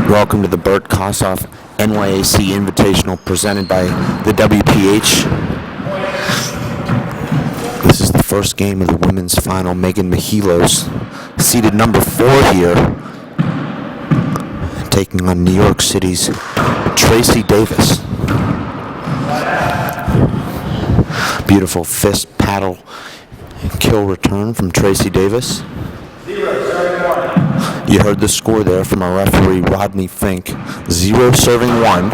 Welcome to the Bert Kossoff NYAC Invitational presented by the WPH. This is the first game of the women's final. Mehilos, seeded number 4 here, taking on New York City's Tracy Davis. Beautiful fist, paddle, and kill return from Tracy Davis. You heard the score there from our referee, Rodney Fink. 0 serving 1.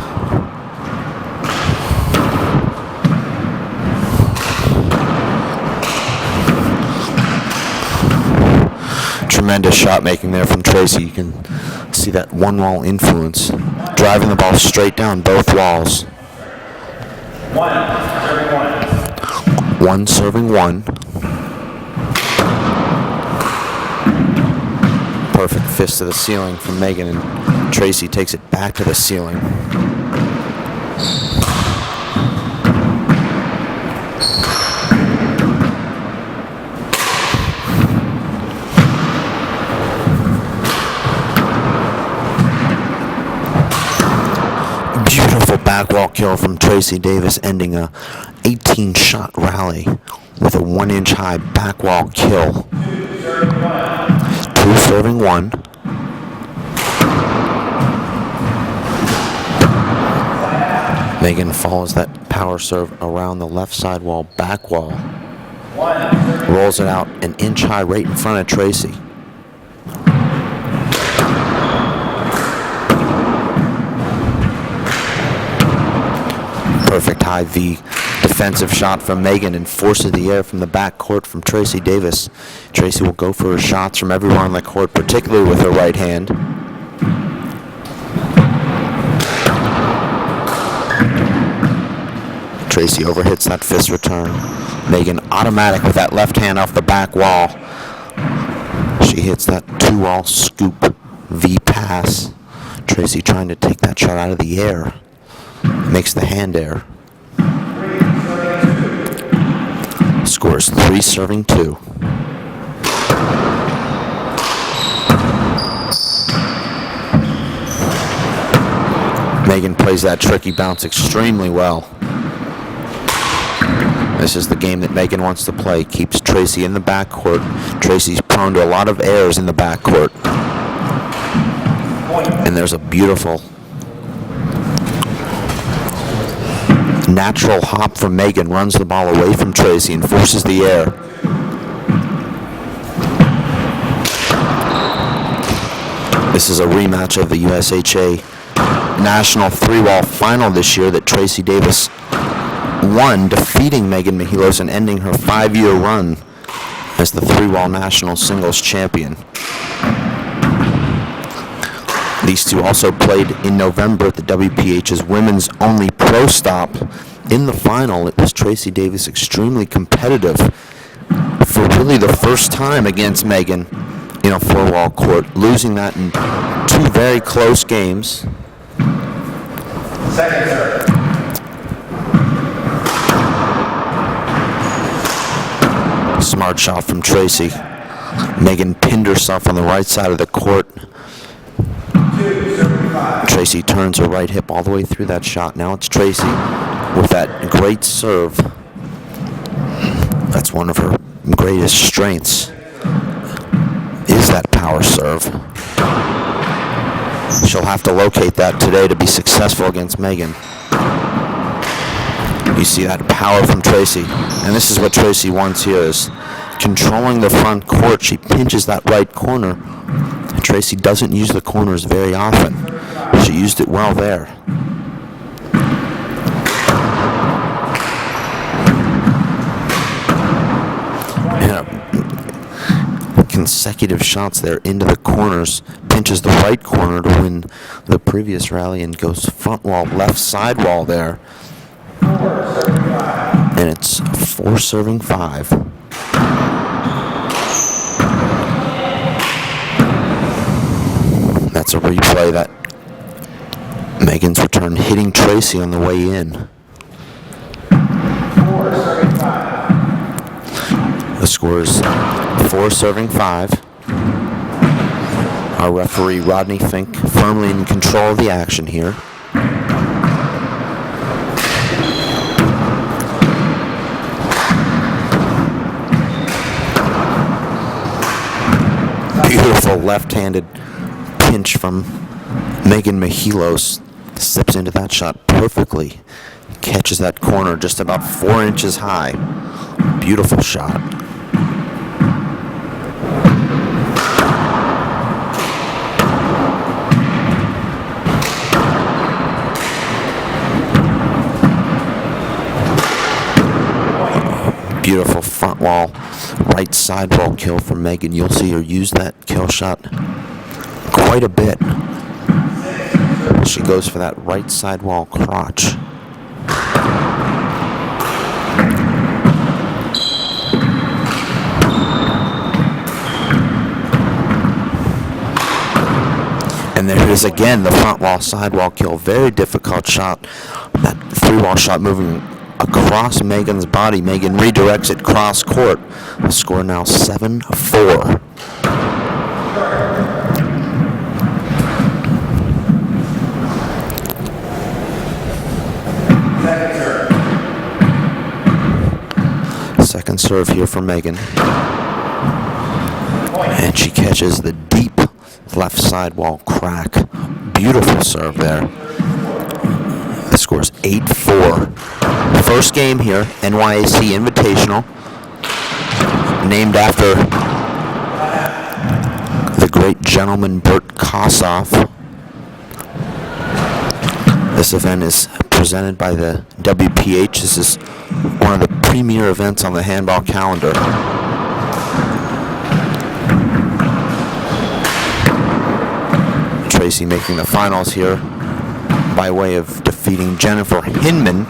Tremendous shot making there from Tracy. You can see that one wall influence. Driving the ball straight down both walls. 1 serving 1. Perfect fist to the ceiling from Megan, and Tracy takes it back to the ceiling. Beautiful back wall kill from Tracy Davis, ending a 18-shot rally with a 1-inch high back wall kill. 2 serving 1. Megan follows that power serve around the left side wall, back wall. Rolls it out an inch high right in front of Tracy. Perfect high V defensive shot from Megan and forces the air from the back court from Tracy Davis. Tracy will go for her shots from everywhere on the court, particularly with her right hand. Tracy overhits that fist return. Megan automatic with that left hand off the back wall. She hits that 2-wall scoop V pass. Tracy trying to take that shot out of the air. Makes the hand air. Scores 3 serving 2. Megan plays that tricky bounce extremely well. This is the game that Megan wants to play. Keeps Tracy in the backcourt. Tracy's prone to a lot of errors in the backcourt. And there's a beautiful natural hop from Megan, runs the ball away from Tracy and forces the air. This is a rematch of the USHA National 3-Wall Final this year that Tracy Davis won, defeating Megan Mehilos and ending her 5-year run as the 3-Wall National Singles Champion. These two also played in November at the WPH's women's only pro stop. In the final, it was Tracy Davis extremely competitive for really the first time against Megan in a 4-wall court, losing that in 2 very close games. Second serve. Smart shot from Tracy. Megan pinned herself on the right side of the court. Tracy turns her right hip all the way through that shot. Now it's Tracy with that great serve. That's one of her greatest strengths, is that power serve. She'll have to locate that today to be successful against Megan. You see that power from Tracy. And this is what Tracy wants here, is controlling the front court. She pinches that right corner. Tracy doesn't use the corners very often. She used it well there. And consecutive shots there into the corners. Pinches the right corner to win the previous rally and goes front wall, left side wall there. And it's 4 serving 5. That's a replay that Megan's return hitting Tracy on the way in. The score is 4 serving 5. Our referee, Rodney Fink, firmly in control of the action here. Beautiful left-handed pinch from Megan Mehilos. Slips into that shot perfectly. Catches that corner just about 4 inches high. Beautiful shot. Beautiful front wall, right sidewall kill from Megan. You'll see her use that kill shot quite a bit. She goes for that right sidewall crotch. And there it is again, the front wall sidewall kill. Very difficult shot. That 3-wall shot moving across Megan's body. Megan redirects it cross court. The score now 7-4. Second serve here for Megan. And she catches the deep left sidewall crack. Beautiful serve there. The score is 8-4. First game here, NYAC Invitational, named after the great gentleman Bert Kossoff. This event is presented by the WPH. This is one of the premier events on the handball calendar. Tracy making the finals here by way of defeating Jennifer Hinman.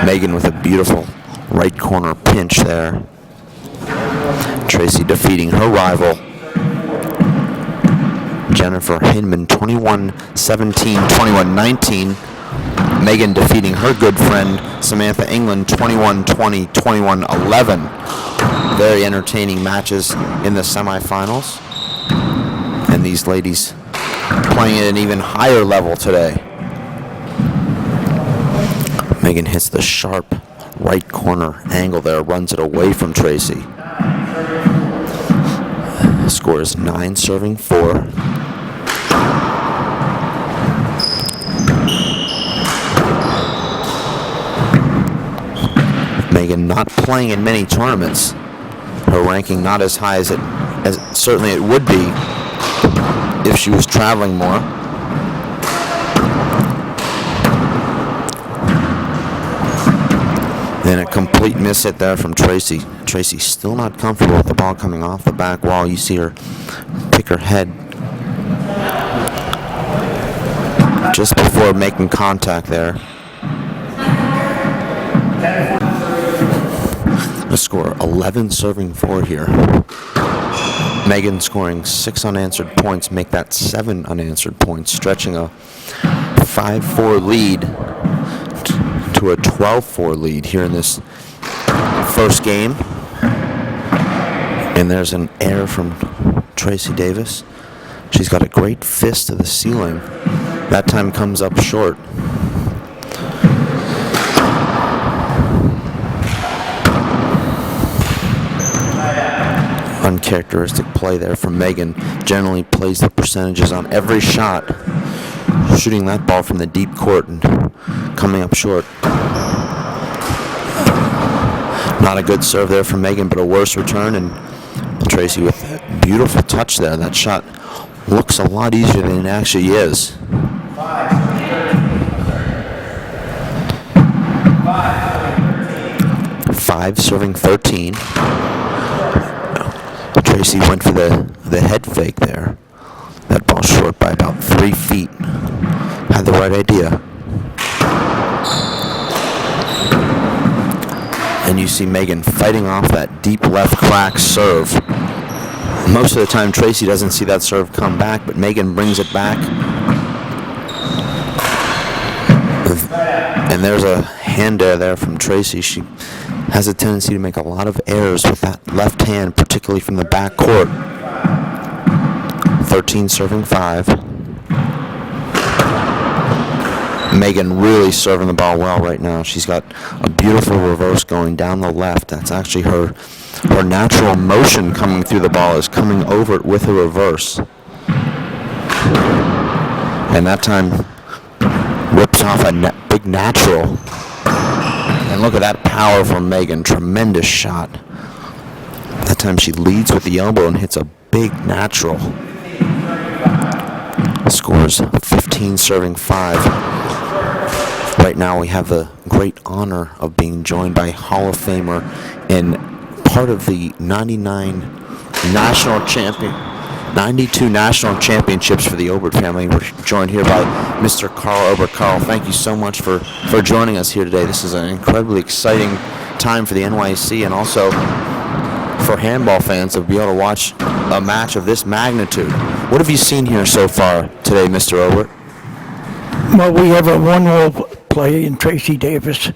Megan with a beautiful right corner pinch there. Tracy defeating her rival, Jennifer Hinman, 21-17, 21-19. Megan defeating her good friend, Samantha England, 21-20, 21-11. Very entertaining matches in the semifinals. And these ladies playing at an even higher level today. Megan hits the sharp right corner angle there, runs it away from Tracy. Score is 9 serving 4. Megan not playing in many tournaments. Her ranking not as high as certainly it would be if she was traveling more. Then a complete miss hit there from Tracy. Tracy still not comfortable with the ball coming off the back wall. You see her pick her head just before making contact there. The score 11 serving 4 here. Megan scoring 6 unanswered points, make that 7 unanswered points, stretching a 5-4 lead to a 12-4 lead here in this first game. And there's an error from Tracy Davis. She's got a great fist to the ceiling. That time comes up short. Uncharacteristic play there from Megan. Generally plays the percentages on every shot. Shooting that ball from the deep court and coming up short. Not a good serve there from Megan, but a worse return. And Tracy with a beautiful touch there. That shot looks a lot easier than it actually is. Five serving 13. Tracy went for the head fake there. That ball short by about 3 feet. Had the right idea. And you see Megan fighting off that deep left crack serve. Most of the time Tracy doesn't see that serve come back, but Megan brings it back. And there's a hand air there from Tracy. She has a tendency to make a lot of errors with that left hand, particularly from the back court. 13 serving 5. Megan really serving the ball well right now. She's got a beautiful reverse going down the left. That's actually her natural motion coming through the ball is coming over it with a reverse. And that time whips off a big natural. And look at that power from Megan. Tremendous shot. That time she leads with the elbow and hits a big natural. Scores 15 serving 5. Right now we have the great honor of being joined by Hall of Famer and part of the 92 national championships for the Obert family. We're joined here by Mr. Carl Obert. Carl, thank you so much for joining us here today. This is an incredibly exciting time for the NYC and also for handball fans to be able to watch a match of this magnitude. What have you seen here so far today, Mr. Obert? Well, we have a one-wall player in Tracy Davis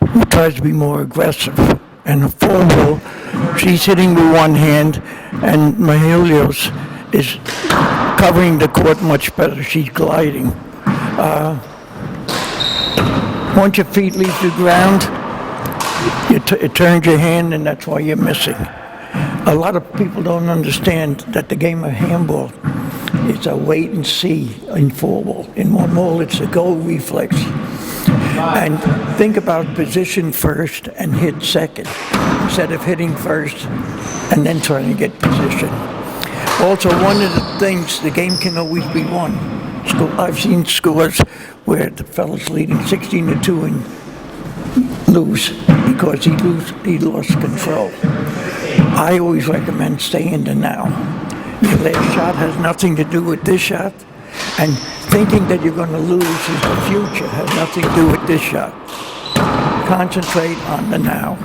who tries to be more aggressive. And a four-wall, she's hitting with one hand, and Mehilos is covering the court much better. She's gliding. Once your feet leave the ground, it turns your hand, and that's why you're missing. A lot of people don't understand that the game of handball is a wait and see in four-wall. In one-wall, it's a go reflex. And think about position first and hit second, instead of hitting first and then trying to get position. Also, one of the things, the game can always be won. I've seen scores where the fellow's leading 16-2 and lose because he lost control. I always recommend staying in the now. Your last shot has nothing to do with this shot, and thinking that you're going to lose is the future has nothing to do with this shot. Concentrate on the now.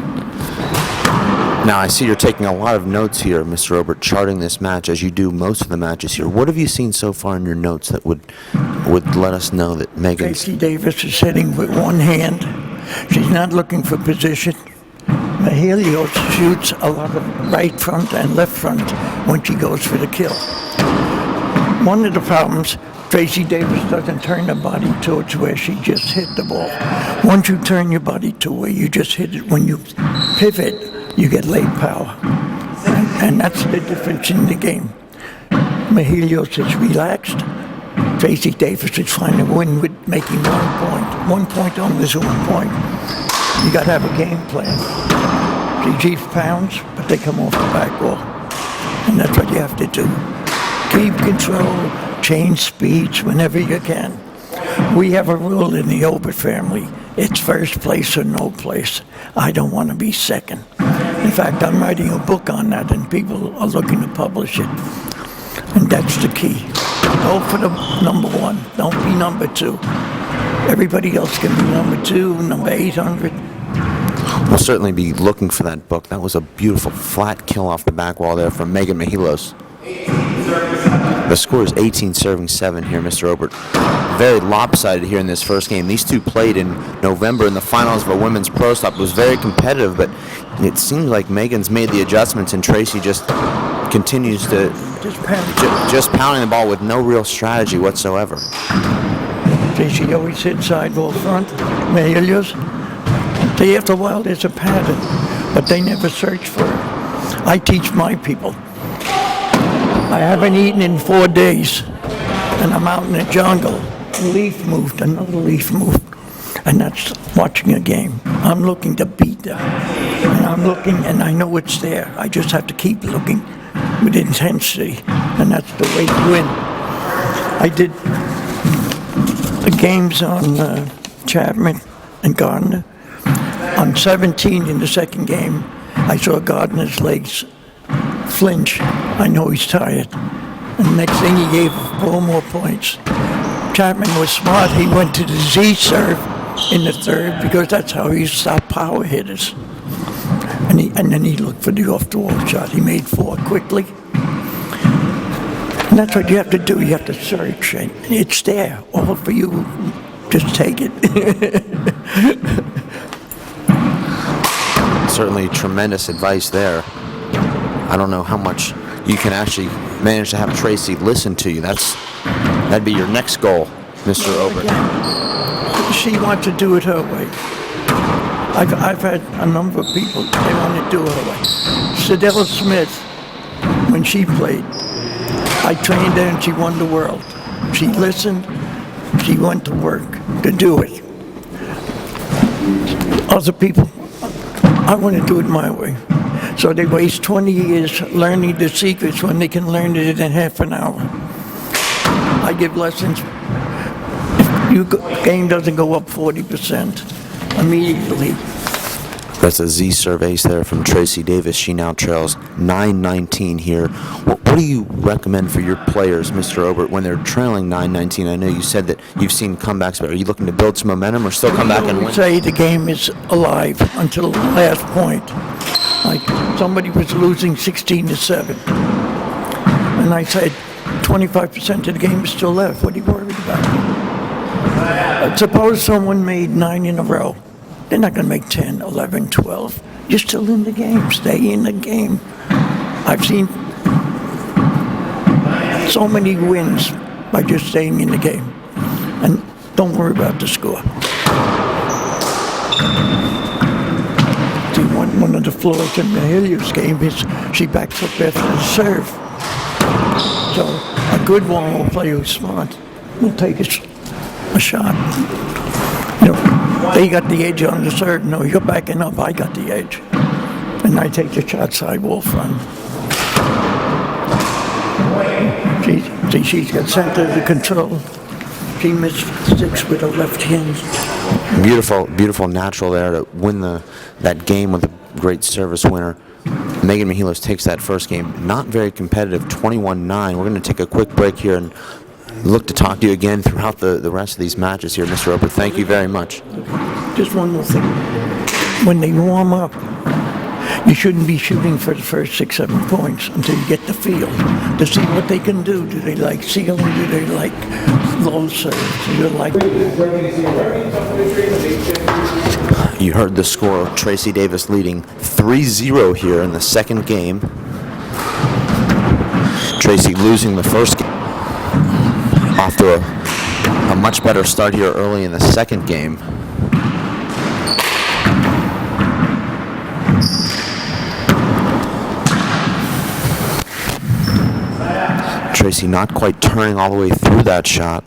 Now, I see you're taking a lot of notes here, Mr. Obert, charting this match as you do most of the matches here. What have you seen so far in your notes that would let us know that Megan's... Tracy Davis is hitting with one hand. She's not looking for position. Mehilos shoots a lot of right front and left front when she goes for the kill. One of the problems, Tracy Davis doesn't turn her body towards where she just hit the ball. Once you turn your body to where you just hit it, when you pivot, you get late power. And that's the difference in the game. Mehilos is relaxed. Tracy Davis is trying to win with making 1 point. 1 point only is 1 point. You got to have a game plan. She pounds, but they come off the back wall. And that's what you have to do. Keep control, change speeds whenever you can. We have a rule in the Obert family. It's first place or no place. I don't want to be second. In fact, I'm writing a book on that, and people are looking to publish it. And that's the key. Go for the number one. Don't be number two. Everybody else can be number 2, number 800. We'll certainly be looking for that book. That was a beautiful flat kill off the back wall there from Megan Mehilos. The score is 18 serving 7 here, Mr. Obert. Very lopsided here in this first game. These two played in November in the finals of a women's pro stop. It was very competitive, but it seems like Megan's made the adjustments and Tracy just continues to just pounding the ball with no real strategy whatsoever. Tracy always hit sidewall front. Mehilos. After a while, there's a pattern, but they never search for it. I teach my people. I haven't eaten in 4 days, and I'm out in the jungle. A leaf moved, another leaf moved, and that's watching a game. I'm looking to beat them, and I'm looking, and I know it's there. I just have to keep looking with intensity, and that's the way to win. I did the games on Chapman and Gardner. On 17 in the second game, I saw Gardner's legs flinch. I know he's tired. And the next thing he gave 4 more points. Chapman was smart. He went to the Z serve in the third because that's how you stop power hitters. And then he looked for the off-the-wall shot. He made 4 quickly. And that's what you have to do. You have to search. And it's there. All for you. Just take it. Certainly tremendous advice there. I don't know how much you can actually manage to have Tracy listen to you. That'd be your next goal, Mr. Obert. She wants to do it her way. I've had a number of people, they want to do it her way. Sadell Smith, when she played, I trained her and she won the world. She listened, she went to work to do it. Other people, I want to do it my way. So they waste 20 years learning the secrets when they can learn it in half an hour. I give lessons. If your game doesn't go up 40%, immediately. That's a Z surveys there from Tracy Davis. She now trails 9-19 here. What do you recommend for your players, Mr. Obert, when they're trailing 9-19? I know you said that you've seen comebacks, but are you looking to build some momentum or still come back and win? I would say the game is alive until the last point. Like somebody was losing 16-7, and I said 25% of the game is still left. What are you worried about? Suppose someone made 9 in a row. They're not going to make 10, 11, 12. You're still in the game. Stay in the game. I've seen so many wins by just staying in the game. And don't worry about the score. See, one of the flaws in Mehilos' game is she backs up after the serve. So a good one will play who's smart. Will take a shot. You know, they got the edge on the serve. No, you're backing up. I got the edge. And I take the shot sidewall front. She's got center to control. She missed 6 with her left hand. Beautiful, beautiful natural there to win that game with a great service winner. Megan Mehilos takes that first game. Not very competitive, 21-9. We're going to take a quick break here and look to talk to you again throughout the rest of these matches here, Mr. Obert. Thank you very much. Just one more thing. When they warm up, you shouldn't be shooting for the first 6, 7 points until you get the feel to see what they can do. Do they like ceiling? Do they like low serves? Do they like... You heard the score. Tracy Davis leading 3-0 here in the second game. Tracy losing the first game. Off to a much better start here early in the second game. Tracy not quite turning all the way through that shot.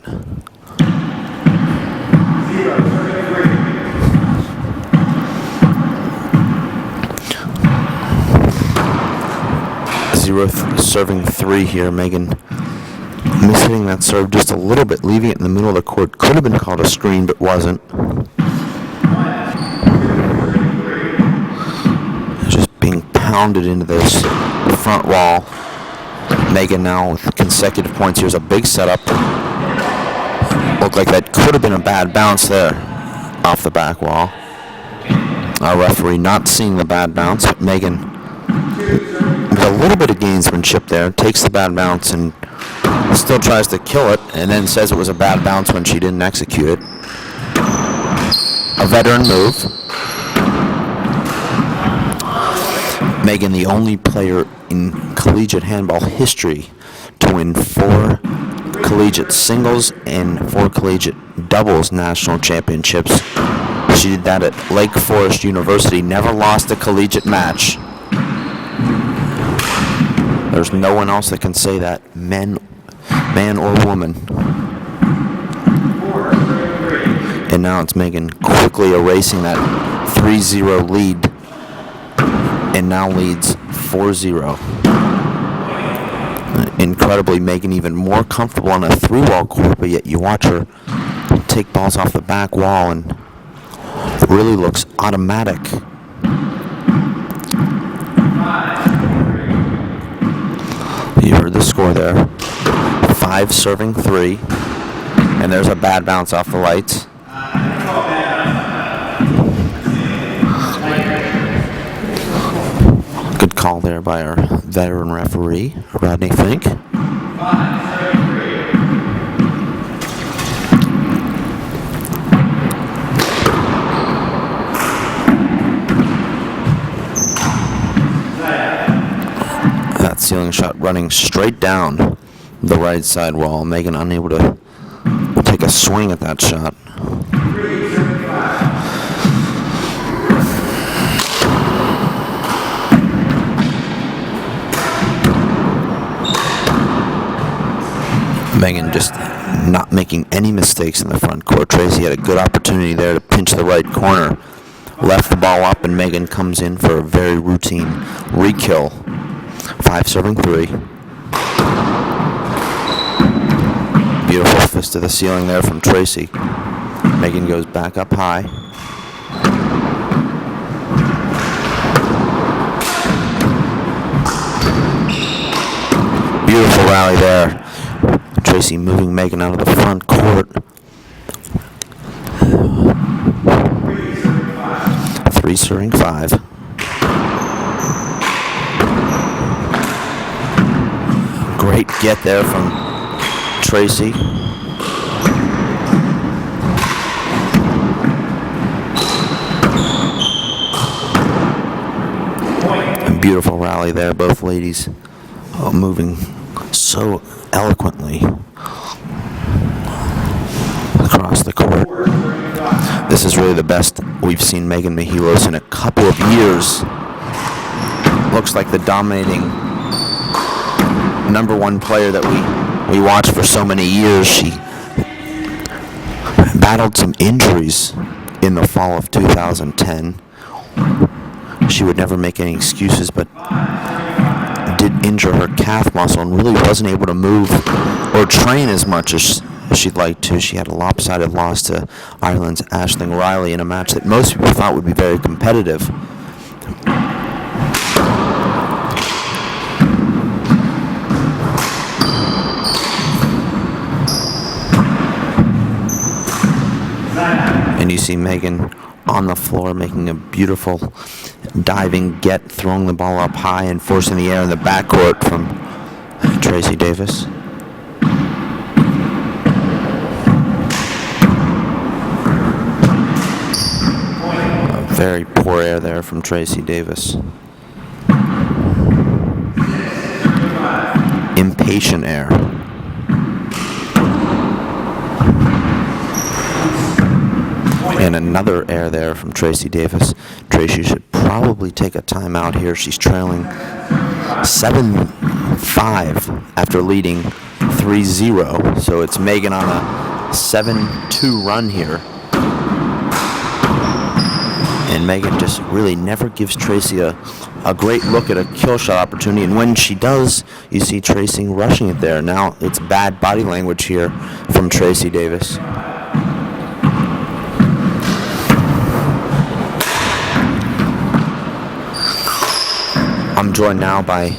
0 serving 3 here. Megan mishitting that serve just a little bit, leaving it in the middle of the court. Could have been called a screen, but wasn't. Just being pounded into this front wall. Megan now with consecutive points. Here's a big setup. Looked like that could have been a bad bounce there off the back wall. Our referee not seeing the bad bounce, but Megan with a little bit of gamesmanship there, takes the bad bounce and still tries to kill it, and then says it was a bad bounce when she didn't execute it. A veteran move. Megan, the only player in collegiate handball history to win 4 collegiate singles and 4 collegiate doubles national championships. She did that at Lake Forest University, never lost a collegiate match. There's no one else that can say that, man or woman. And now it's Megan quickly erasing that 3-0 lead, and now leads 4-0. Incredibly, Megan even more comfortable on a 3-wall court, but yet you watch her take balls off the back wall and it really looks automatic. You heard the score there. 5 serving 3. And there's a bad bounce off the lights. Good call there by our veteran referee, Rodney Fink. That's ceiling shot running straight down the right side wall. Megan unable to take a swing at that shot. Megan just not making any mistakes in the front court. Tracy had a good opportunity there to pinch the right corner. Left the ball up, and Megan comes in for a very routine re-kill. 5-3. Beautiful fist to the ceiling there from Tracy. Megan goes back up high. Beautiful rally there. Tracy moving Megan out of the front court. 3-5. Great get there from Tracy. A beautiful rally there, both ladies moving so eloquently across the court. This is really the best we've seen Megan Mehilos in a couple of years. Looks like the dominating number one player that we watched for so many years. She battled some injuries in the fall of 2010. She would never make any excuses, but did injure her calf muscle and really wasn't able to move or train as much as she'd like to. She had a lopsided loss to Ireland's Aisling Riley in a match that most people thought would be very competitive. And you see Megan on the floor making a beautiful diving get, throwing the ball up high and forcing the air in the backcourt from Tracy Davis. A very poor air there from Tracy Davis. Impatient air. And another air there from Tracy Davis. Tracy should probably take a timeout here. She's trailing 7-5 after leading 3-0. So it's Megan on a 7-2 run here. And Megan just really never gives Tracy a great look at a kill shot opportunity. And when she does, you see Tracy rushing it there. Now it's bad body language here from Tracy Davis. I'm joined now by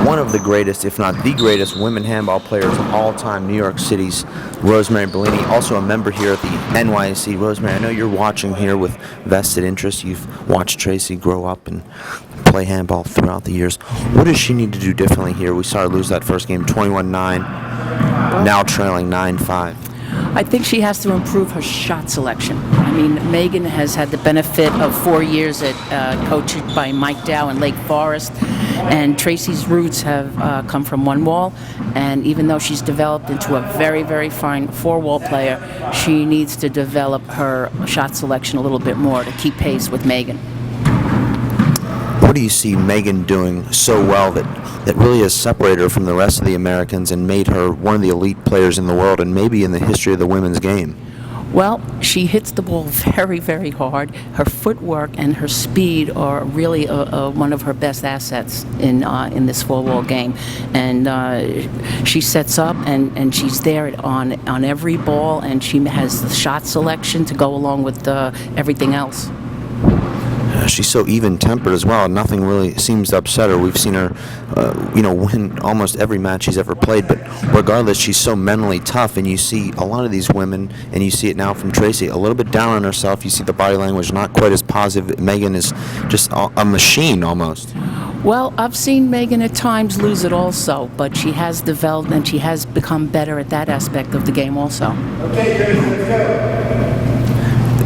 one of the greatest, if not the greatest, women handball players of all time, New York City's Rosemary Bellini, also a member here at the NYC. Rosemary, I know you're watching here with vested interest. You've watched Tracy grow up and play handball throughout the years. What does she need to do differently here? We saw her lose that first game 21-9, now trailing 9-5. I think she has to improve her shot selection. I mean, Megan has had the benefit of 4 years at coached by Mike Dow in Lake Forest, and Tracy's roots have come from one wall, and even though she's developed into a very, very fine four-wall player, she needs to develop her shot selection a little bit more to keep pace with Megan. What do you see Megan doing so well that really has separated her from the rest of the Americans and made her one of the elite players in the world and maybe in the history of the women's game? Well, she hits the ball very, very hard. Her footwork and her speed are really one of her best assets in this four-wall game. And she sets up and she's there on every ball, and she has the shot selection to go along with everything else. She's so even-tempered as well. Nothing really seems to upset her. We've seen her, win almost every match she's ever played. But regardless, she's so mentally tough. And you see a lot of these women, and you see it now from Tracy, a little bit down on herself. You see the body language not quite as positive. Megan is just a machine almost. Well, I've seen Megan at times lose it also, but she has developed and she has become better at that aspect of the game also. Okay, Tracy, let's go.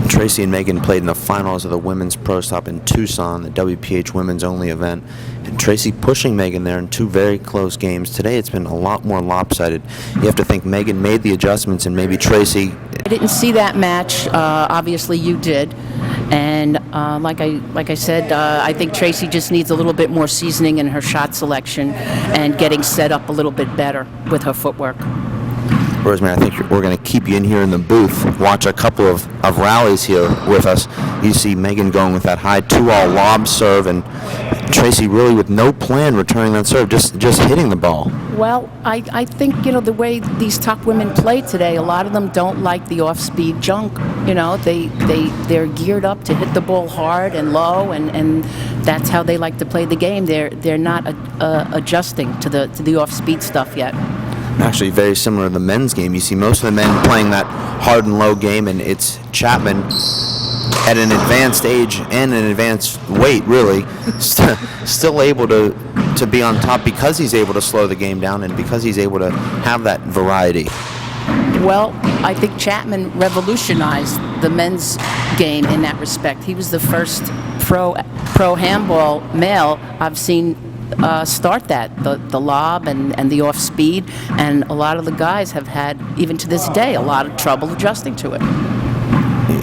Tracy and Megan played in the finals of the Women's Pro Stop in Tucson, the WPH women's only event. And Tracy pushing Megan there in two very close games. Today it's been a lot more lopsided. You have to think Megan made the adjustments and maybe Tracy... I didn't see that match. Obviously, you did. And like I said, I think Tracy just needs a little bit more seasoning in her shot selection and getting set up a little bit better with her footwork. Rosemary, I think we're going to keep you in here in the booth. Watch a couple of rallies here with us. You see Megan going with that high 2-all lob serve, and Tracy really with no plan returning that serve, just hitting the ball. Well, I think, the way these top women play today, a lot of them don't like the off-speed junk. They're geared up to hit the ball hard and low, and that's how they like to play the game. They're not adjusting to the off-speed stuff yet. Actually, very similar to the men's game. You see most of the men playing that hard and low game, and it's Chapman at an advanced age and an advanced weight, really, still able to be on top because he's able to slow the game down and because he's able to have that variety. Well, I think Chapman revolutionized the men's game in that respect. He was the first pro handball male I've seen start that, the lob and the off speed, and a lot of the guys have had, even to this day, a lot of trouble adjusting to it.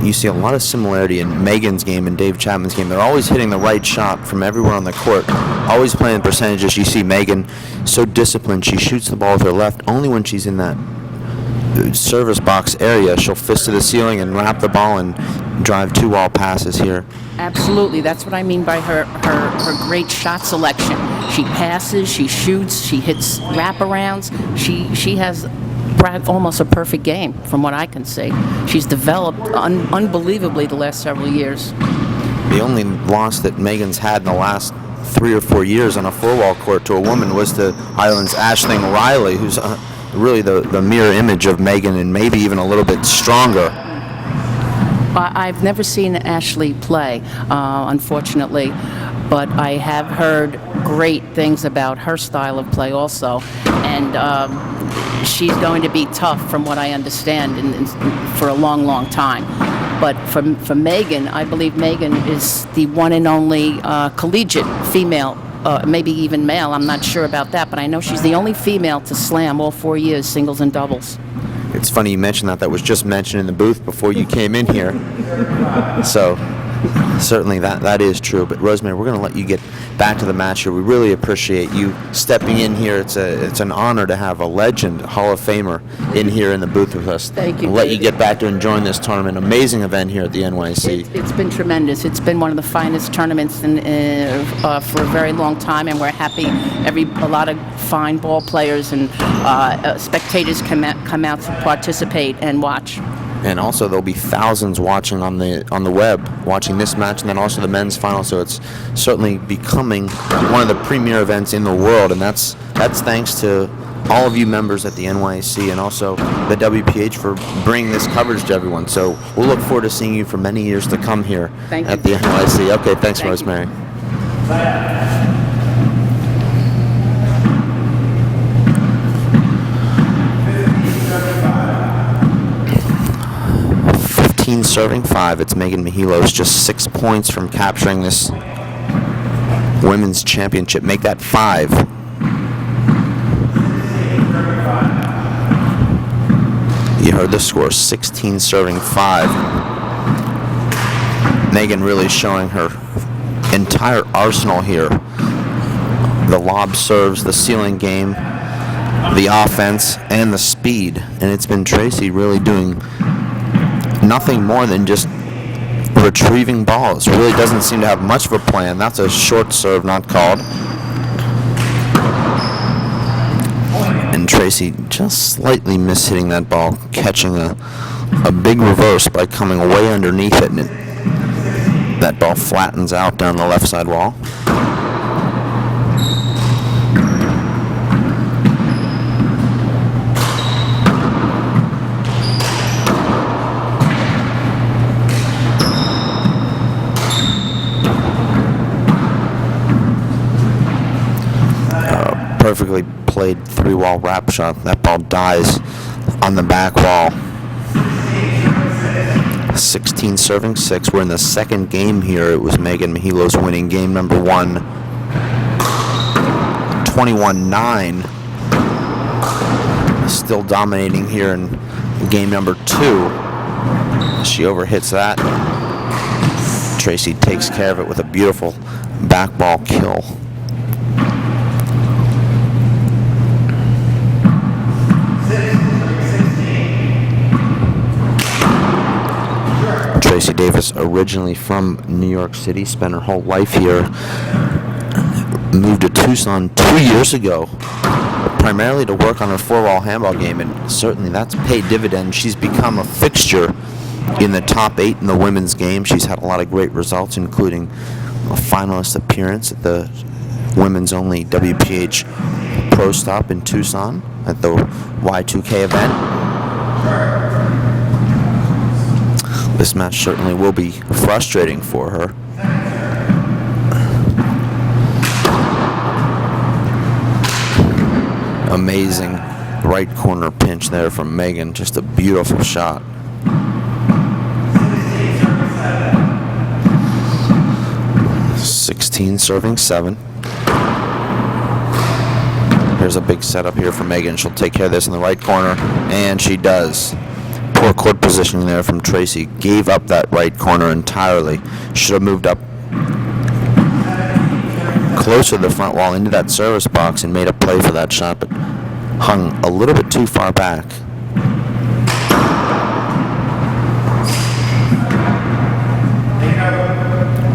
You see a lot of similarity in Megan's game and Dave Chapman's game. They're always hitting the right shot from everywhere on the court, always playing percentages. You see Megan so disciplined. She shoots the ball with her left. Only when she's in that service box area, she'll fist to the ceiling and wrap the ball and drive 2-all passes here. Absolutely. That's what I mean by her great shot selection. She passes, she shoots, she hits wraparounds. She has almost a perfect game from what I can see. She's developed unbelievably the last several years. The only loss that Megan's had in the last 3 or 4 years on a 4-wall court to a woman was to Ireland's Aisling Riley, who's really the mirror image of Megan and maybe even a little bit stronger. I've never seen Ashley play, unfortunately, but I have heard great things about her style of play also, and she's going to be tough from what I understand for a long, long time. But for Megan, I believe Megan is the one and only collegiate female, maybe even male, I'm not sure about that, but I know she's the only female to slam all 4 years, singles and doubles. It's funny you mentioned that. That was just mentioned in the booth before you came in here. So certainly that is true. But Rosemary, we're going to let you get back to the match here. We really appreciate you stepping in here. It's an honor to have a legend, Hall of Famer, in here in the booth with us. Thank you. We'll let you get back to enjoying this tournament. Amazing event here at the NYC. It's been tremendous. It's been one of the finest tournaments for a very long time, and we're happy. A lot of fine ball players and spectators come out to participate and watch. And also there'll be thousands watching on the web, watching this match, and then also the men's final. So it's certainly becoming one of the premier events in the world, and that's thanks to all of you members at the NYC and also the WPH for bringing this coverage to everyone. So we'll look forward to seeing you for many years to come here at the NYC. Okay, thanks, Rosemary. Serving 5. It's Megan Mehilos, just 6 points from capturing this women's championship. Make that 5. You heard the score, 16 serving 5. Megan really showing her entire arsenal here. The lob serves, the ceiling game, the offense, and the speed. And it's been Tracy really doing nothing more than just retrieving balls. Really doesn't seem to have much of a plan. That's a short serve, not called. And Tracy just slightly mishitting that ball, catching a big reverse by coming way underneath it, and that ball flattens out down the left side wall. Perfectly played 3-wall wrap shot. That ball dies on the back wall. 16 serving 6. We're in the second game here. It was Megan Mehilos winning game number 1, 21-9. Still dominating here in game number 2. She overhits that. Tracy takes care of it with a beautiful back ball kill. Tracy Davis, originally from New York City, spent her whole life here. Moved to Tucson 2 years ago, primarily to work on her 4-wall handball game, and certainly that's paid dividends. She's become a fixture in the top 8 in the women's game. She's had a lot of great results, including a finalist appearance at the women's only WPH Pro Stop in Tucson at the Y2K event. This match certainly will be frustrating for her. Amazing right corner pinch there from Megan. Just a beautiful shot. Serving 7. Here's a big setup here for Megan. She'll take care of this in the right corner, and she does. Poor court positioning there from Tracy. Gave up that right corner entirely. Should have moved up closer to the front wall into that service box and made a play for that shot, but hung a little bit too far back.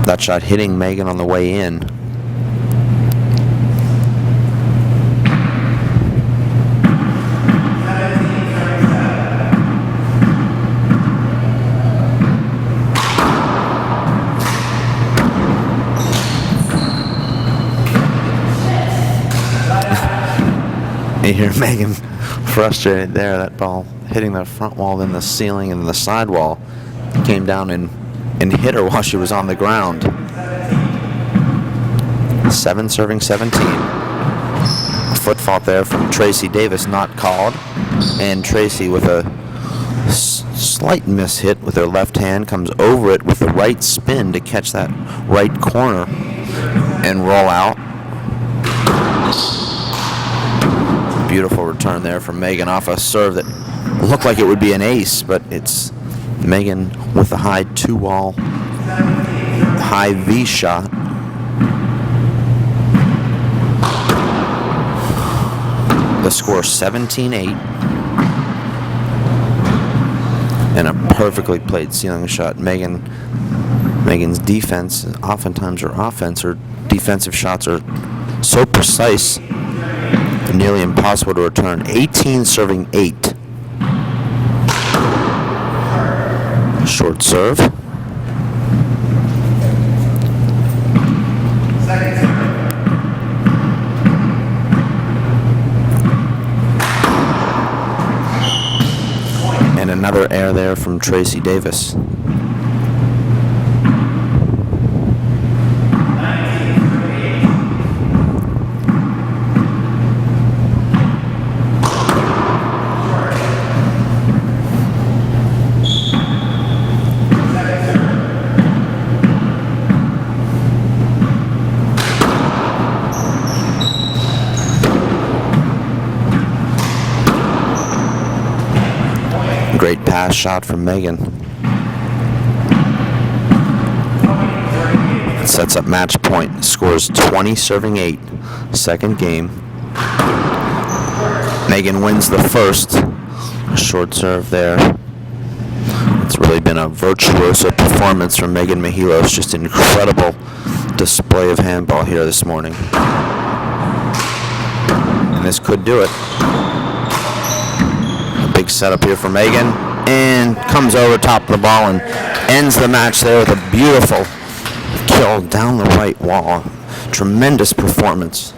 That shot hitting Megan on the way in. You hear Megan frustrated there. That ball hitting the front wall, then the ceiling, and then the side wall. Came down and hit her while she was on the ground. 7 serving 17. A foot fault there from Tracy Davis, not called. And Tracy with a slight mishit with her left hand, comes over it with the right spin to catch that right corner and roll out. Beautiful return there from Megan off a serve that looked like it would be an ace, but it's Megan with a high 2-wall, high V shot. The score 17-8. And a perfectly played ceiling shot. Megan's defense, oftentimes her offense, her defensive shots are so precise, nearly impossible to return. 18 serving 8. Short serve. And another air there from Tracy Davis. Great pass shot from Megan. It sets up match point. Scores 20 serving 8. Second game. Megan wins the first. Short serve there. It's really been a virtuoso performance from Megan Mehilos. Just an incredible display of handball here this morning. And this could do it. Big setup here for Megan, and comes over top of the ball and ends the match there with a beautiful kill down the right wall. Tremendous performance.